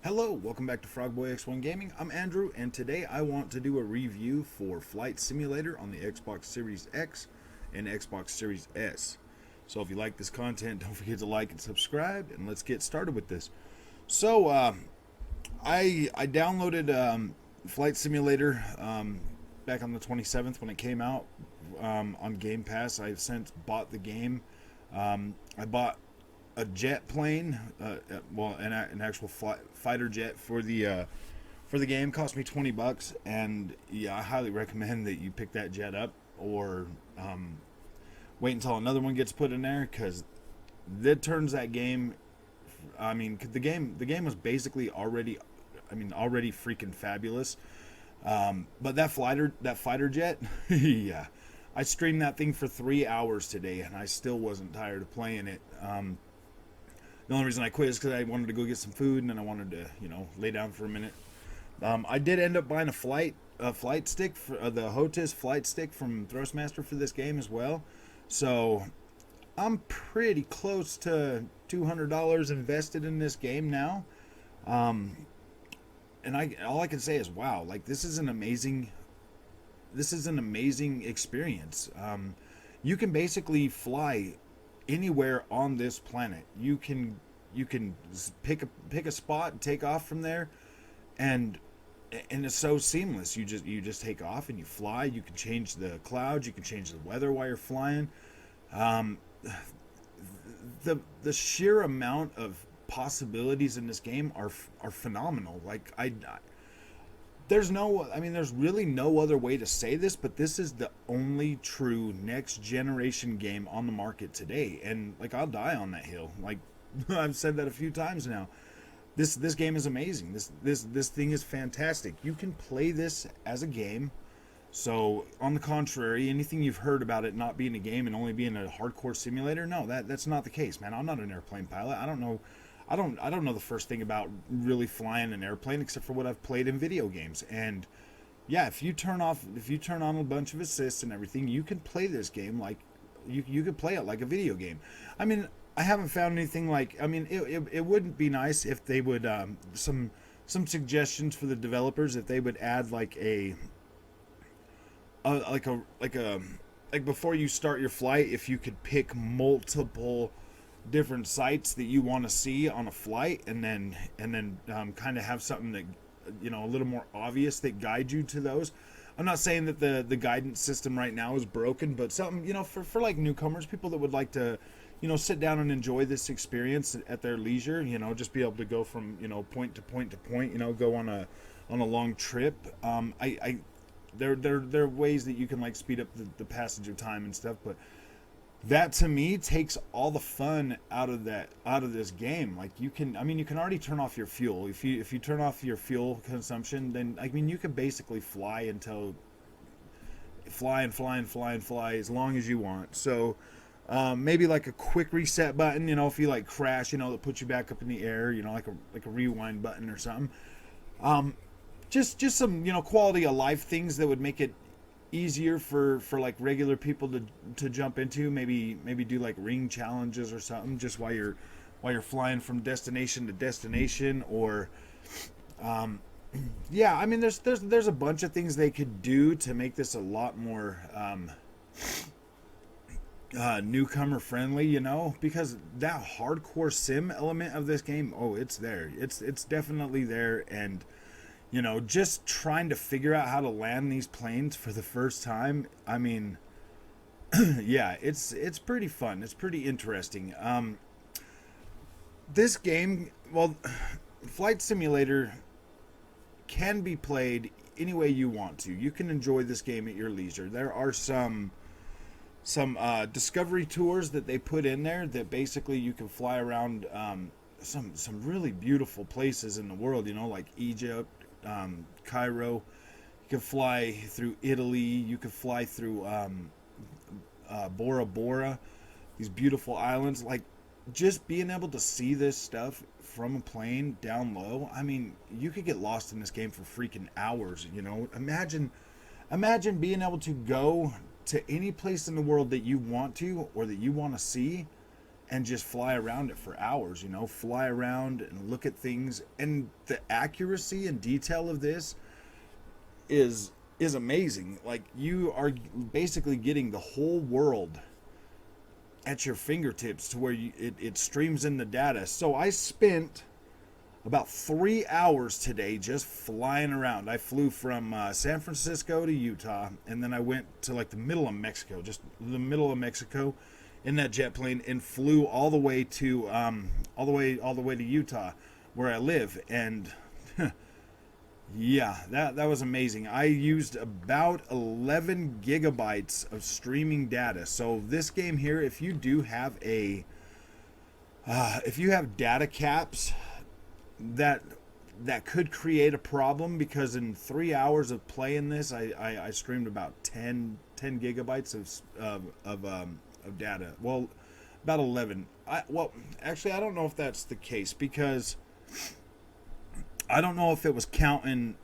Hello, welcome back to Frogboy X1 Gaming. I'm Andrew, and today I want to do a review for Flight Simulator on the Xbox Series X and Xbox Series S. So if you like this content, don't forget to like and subscribe, and let's get started with this. So I downloaded Flight Simulator back on the 27th when it came out on Game Pass. I've since bought the game. I bought a jet plane, an actual fighter jet for the game. Cost me $20, and yeah, I highly recommend that you pick that jet up or wait until another one gets put in there, because that turns that game. I mean, the game was basically already freaking fabulous. But that fighter jet, yeah, I streamed that thing for 3 hours today, and I still wasn't tired of playing it. The only reason I quit is because I wanted to go get some food, and then I wanted to, lay down for a minute. I did end up buying a flight stick, for the Hotis flight stick from Thrustmaster for this game as well. So I'm pretty close to $200 invested in this game now. And all I can say is, wow, like this is an amazing experience. You can basically fly anywhere on this planet. You can pick a spot and take off from there, and it's so seamless. You just take off and you fly. You can change the clouds, you can change the weather while you're flying. The sheer amount of possibilities in this game are phenomenal. Like there's really no other way to say this, but this is the only true next generation game on the market today. And like, I'll die on that hill. Like I've said that a few times now. This game is amazing. This thing is fantastic. You can play this as a game. So on the contrary, anything you've heard about it not being a game and only being a hardcore simulator, no, that's not the case, man. I'm not an airplane pilot. I don't know the first thing about really flying an airplane except for what I've played in video games. And yeah, if you turn on a bunch of assists and everything, you can play this game like you could play it like a video game. I mean, I haven't found anything like. I mean, it wouldn't be nice if they would some suggestions for the developers, if they would add like before you start your flight, if you could pick multiple different sites that you want to see on a flight, and then kind of have something that, a little more obvious that guides you to those. I'm not saying that the guidance system right now is broken, but something, for like newcomers, people that would like to, sit down and enjoy this experience at their leisure, just be able to go from, point to point to point, go on a long trip. There are ways that you can like speed up the passage of time and stuff, but that to me takes all the fun out of this game. Like you can already turn off your fuel. If you turn off your fuel consumption, then you can basically fly as long as you want. So maybe like a quick reset button, if you like crash, that puts you back up in the air, like a rewind button or something. Just some quality of life things that would make it easier for like regular people to jump into. Maybe do like ring challenges or something, just while you're flying from destination to destination. Or yeah, I mean, there's a bunch of things they could do to make this a lot more newcomer friendly, because that hardcore sim element of this game, it's there. It's definitely there. And just trying to figure out how to land these planes for the first time. I mean, yeah, it's pretty fun. It's pretty interesting. This game, Flight Simulator can be played any way you want to. You can enjoy this game at your leisure. There are some discovery tours that they put in there that basically you can fly around some really beautiful places in the world, like Egypt, Cairo. You can fly through Italy. You can fly through Bora Bora, these beautiful islands. Like, just being able to see this stuff from a plane down low, I mean, you could get lost in this game for freaking hours. Imagine Imagine being able to go to any place in the world that you want to or that you want to see and just fly around it for hours, fly around and look at things. And the accuracy and detail of this is amazing. Like, you are basically getting the whole world at your fingertips to where it streams in the data. So I spent about 3 hours today just flying around. I flew from San Francisco to Utah, and then I went to like the middle of Mexico, just the middle of Mexico, in that jet plane, and flew all the way to Utah, where I live. And yeah, that was amazing. I used about 11 gigabytes of streaming data. So this game here, if you do have if you have data caps, that could create a problem, because in 3 hours of playing this, I streamed about 10 gigabytes of data. Well, about 11. Actually, I don't know if that's the case, because I don't know if it was counting.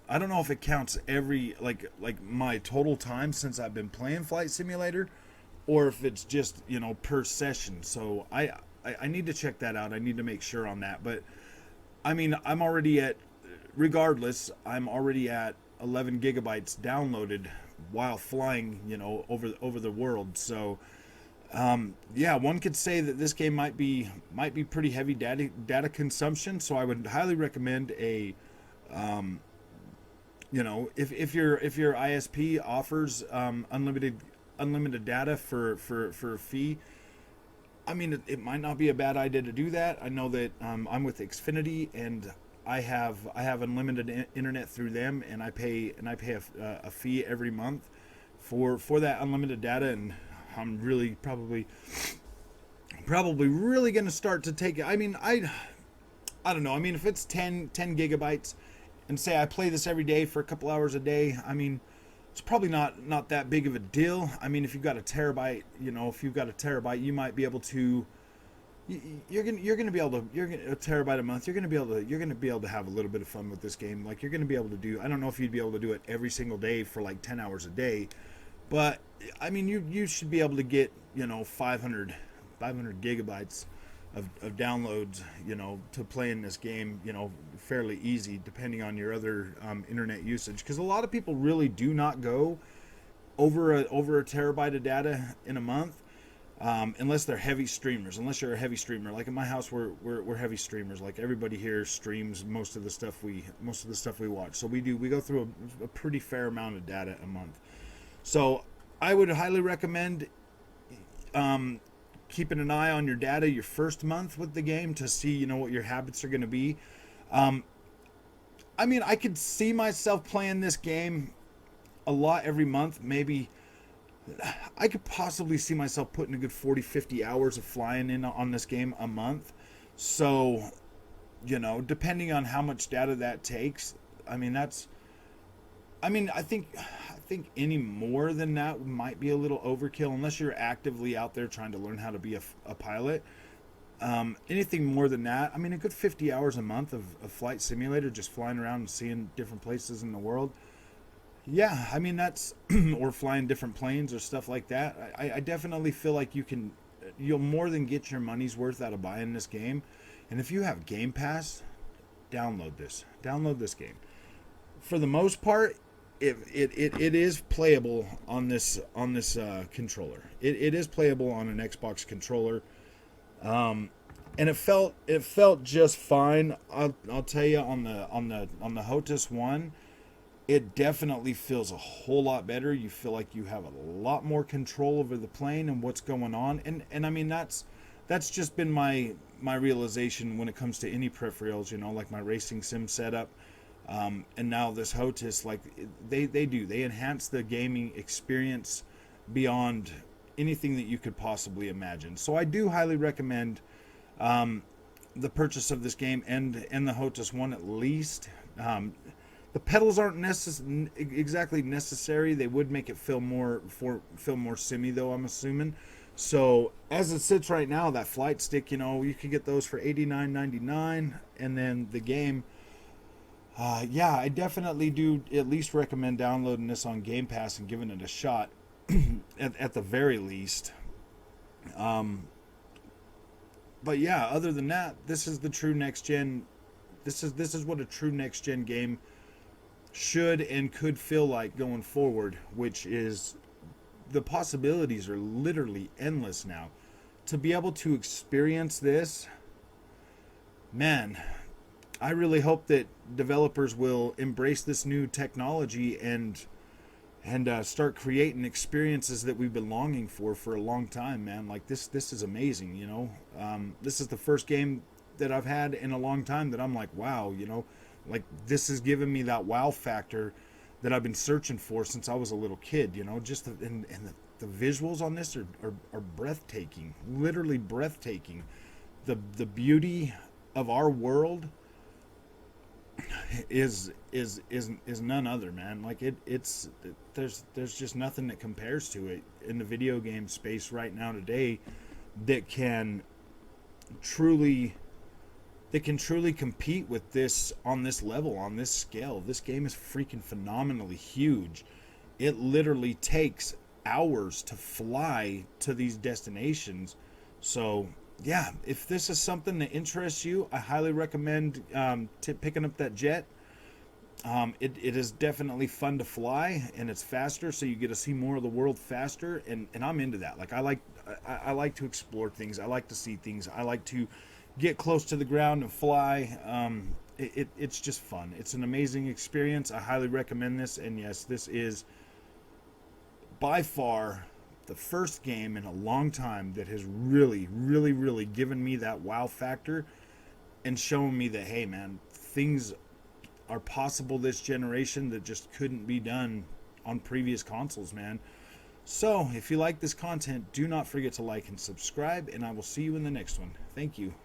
I don't know if it counts every like my total time since I've been playing Flight Simulator, or if it's just per session. So I need to check that out. I need to make sure on that. But I mean, I'm already at 11 gigabytes downloaded while flying, over the world. So, yeah, one could say that this game might be pretty heavy data consumption. So I would highly recommend if your ISP offers unlimited data for a fee. I mean, it might not be a bad idea to do that. I know that I'm with Xfinity, and I have unlimited internet through them, and I pay a fee every month for that unlimited data, and I'm really probably really going to start to take it. I mean, I don't know. I mean, if it's 10 gigabytes, and say I play this every day for a couple hours a day, I mean, it's probably not that big of a deal. I mean, if you've got a terabyte, you might be able to. You're gonna be able to. A terabyte a month. You're gonna be able to have a little bit of fun with this game. Like, you're gonna be able to do. I don't know if you'd be able to do it every single day for like 10 hours a day, but I mean, you should be able to get 500 gigabytes of downloads, to play in this game, fairly easy, depending on your other internet usage. Because a lot of people really do not go over a terabyte of data in a month, unless they're heavy streamers. Unless you're a heavy streamer, like in my house, we're heavy streamers. Like, everybody here streams most of the stuff we watch. So we go through a pretty fair amount of data a month. So I would highly recommend keeping an eye on your data your first month with the game to see what your habits are going to be. I mean, I could see myself playing this game a lot every month. Maybe I could possibly see myself putting a good 40-50 hours of flying in on this game a month. So, depending on how much data that takes, I mean, I think any more than that might be a little overkill, unless you're actively out there trying to learn how to be a pilot. Anything more than that, I mean, a good 50 hours a month of Flight Simulator, just flying around and seeing different places in the world. Yeah, I mean, that's or flying different planes or stuff like that. I definitely feel like you'll more than get your money's worth out of buying this game. And if you have Game Pass, download this game. For the most part, it is playable on this controller. It is playable on an Xbox controller, and it felt just fine. I'll tell you, on the HOTAS one, it definitely feels a whole lot better. You feel like you have a lot more control over the plane and what's going on, and I mean, that's just been my realization when it comes to any peripherals, like my racing sim setup. And now this HOTAS, like, they enhance the gaming experience beyond anything that you could possibly imagine. So I do highly recommend the purchase of this game and the HOTAS one, at least. The pedals aren't exactly necessary. They would make it feel more simmy, though, I'm assuming. So as it sits right now, that flight stick, you could get those for $89.99, and then the game. Yeah, I definitely do at least recommend downloading this on Game Pass and giving it a shot at the very least. But yeah, other than that, this is the true next gen. This is what a true next gen game should and could feel like going forward, which is the possibilities are literally endless now. To be able to experience this, man, I really hope that developers will embrace this new technology and start creating experiences that we've been longing for a long time, man. Like this is amazing, you know. This is the first game that I've had in a long time that I'm like, wow, you know, like this has given me that wow factor that I've been searching for since I was a little kid, you know. Just the visuals on this are breathtaking, literally breathtaking. The beauty of our world is none other, man. Like it's there's just nothing that compares to it in the video game space right now today that can truly compete with this on this level, on this scale. This game is freaking phenomenally huge. It literally takes hours to fly to these destinations. So yeah, if this is something that interests you, I highly recommend picking up that jet. It is definitely fun to fly, and it's faster, so you get to see more of the world faster. And I'm into that. Like I like to explore things. I like to see things. I like to get close to the ground and fly. It's just fun. It's an amazing experience. I highly recommend this. And yes, this is by far the first game in a long time that has really given me that wow factor and shown me that, hey man, things are possible this generation that just couldn't be done on previous consoles, man. So if you like this content, do not forget to like and subscribe, and I will see you in the next one. Thank you.